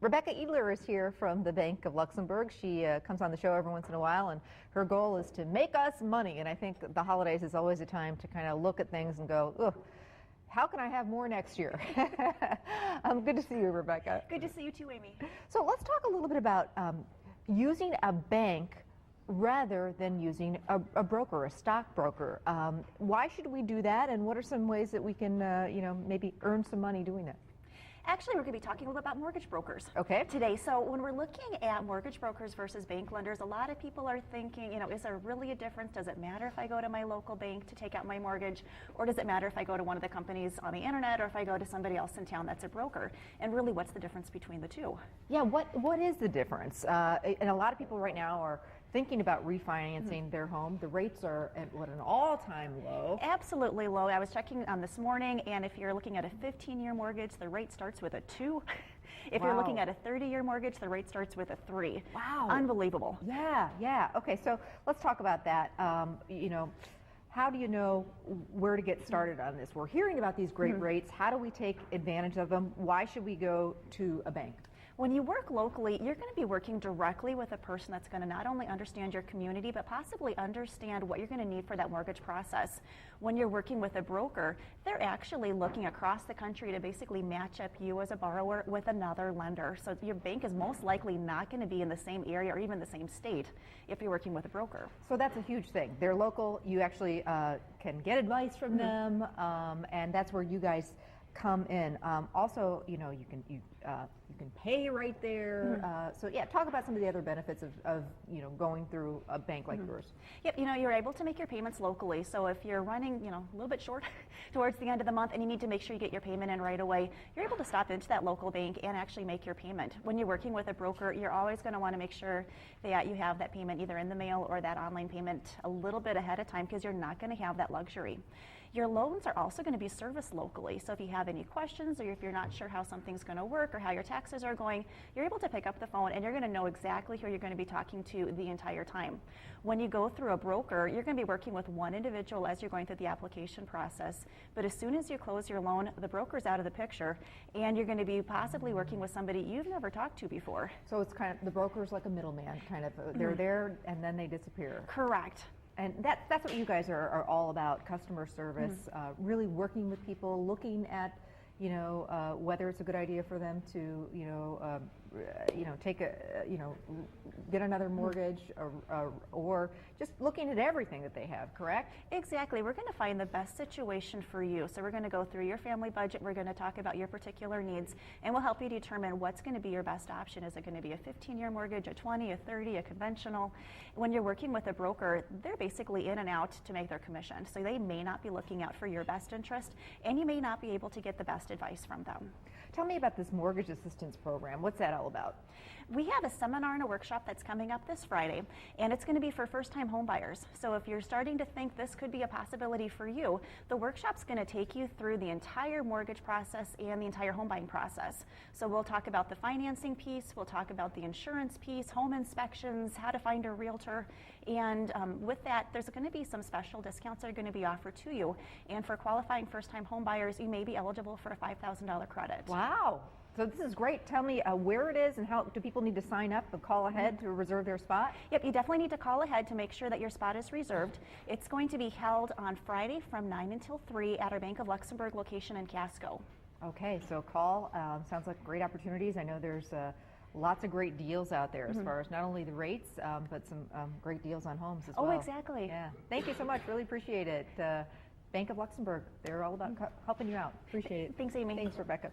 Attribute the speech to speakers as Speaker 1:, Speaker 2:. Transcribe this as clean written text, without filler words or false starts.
Speaker 1: Rebecca Edler is here from the Bank of Luxembourg. She comes on the show every once in a while, and her goal is to make us money. And I think the holidays is always a time to kind of look at things and go, ugh, how can I have more next year? Good to see you, Rebecca.
Speaker 2: Good to see you too, Amy.
Speaker 1: So let's talk a little bit about using a bank rather than using a broker, a stockbroker. Why should we do that, and what are some ways that we can, maybe earn some money doing that?
Speaker 2: Actually, we're going to be talking a little about mortgage brokers today. So when we're looking at mortgage brokers versus bank lenders, a lot of people are thinking, is there really a difference? Does it matter if I go to my local bank to take out my mortgage, or does it matter if I go to one of the companies on the internet, or if I go to somebody else in town that's a broker? And really, what's the difference between the two?
Speaker 1: Yeah, what is the difference? And a lot of people right now are thinking about refinancing their home. The rates are at an all-time low.
Speaker 2: Absolutely low. I was checking this morning, and if you're looking at a 15-year mortgage, the rate starts with a 2. If you're looking at a 30-year mortgage, the rate starts with a 3.
Speaker 1: Wow.
Speaker 2: Unbelievable.
Speaker 1: Yeah. Okay, so let's talk about that. How do you know where to get started on this? We're hearing about these great rates. How do we take advantage of them? Why should we go to a bank?
Speaker 2: When you work locally, you're going to be working directly with a person that's going to not only understand your community, but possibly understand what you're going to need for that mortgage process. When you're working with a broker, they're actually looking across the country to basically match up you as a borrower with another lender. So your bank is most likely not going to be in the same area or even the same state if you're working with a broker.
Speaker 1: So that's a huge thing. They're local. You actually can get advice from them, and that's where you guys come in. Also, you can pay right there. So yeah, talk about some of the other benefits of going through a bank like yours.
Speaker 2: Yep, you're able to make your payments locally. So if you're running, a little bit short towards the end of the month and you need to make sure you get your payment in right away, you're able to stop into that local bank and actually make your payment. When you're working with a broker, you're always going to want to make sure that you have that payment either in the mail or that online payment a little bit ahead of time, because you're not going to have that luxury. Your loans are also going to be serviced locally. So if you have any questions, or if you're not sure how something's going to work or how your taxes are going, you're able to pick up the phone and you're going to know exactly who you're going to be talking to the entire time. When you go through a broker, you're going to be working with one individual as you're going through the application process. But as soon as you close your loan, the broker's out of the picture, and you're going to be possibly working with somebody you've never talked to before.
Speaker 1: So it's kind of, the broker's like a middleman, kind of. They're there and then they disappear.
Speaker 2: Correct.
Speaker 1: And that's what you guys are all about, customer service, really working with people, looking at, whether it's a good idea for them to, take get another mortgage, or just looking at everything that they have, correct?
Speaker 2: Exactly. We're going to find the best situation for you. So we're going to go through your family budget. We're going to talk about your particular needs, and we'll help you determine what's going to be your best option. Is it going to be a 15-year mortgage, a 20, a 30, a conventional? When you're working with a broker, they're basically in and out to make their commission. So they may not be looking out for your best interest, and you may not be able to get the best advice from them.
Speaker 1: Tell me about this mortgage assistance program. What's that all about?
Speaker 2: We have a seminar and a workshop that's coming up this Friday, and it's going to be for first-time home buyers. So if you're starting to think this could be a possibility for you, the workshop's going to take you through the entire mortgage process and the entire home buying process. So we'll talk about the financing piece, we'll talk about the insurance piece, home inspections, how to find a realtor, and with that, there's going to be some special discounts that are going to be offered to you. And for qualifying first-time home buyers, you may be eligible for a $5,000 credit.
Speaker 1: Wow. So this is great. Tell me where it is, and how do people need to sign up and call ahead to reserve their spot?
Speaker 2: Yep, you definitely need to call ahead to make sure that your spot is reserved. It's going to be held on Friday from 9 until 3 at our Bank of Luxembourg location in Casco.
Speaker 1: Okay, so call. Sounds like great opportunities. I know there's lots of great deals out there as far as not only the rates, but some great deals on homes as well.
Speaker 2: Oh, exactly.
Speaker 1: Yeah. Thank you so much. Really appreciate it. Bank of Luxembourg, they're all about helping you out. Appreciate it.
Speaker 2: Thanks, Amy.
Speaker 1: Thanks, Rebecca.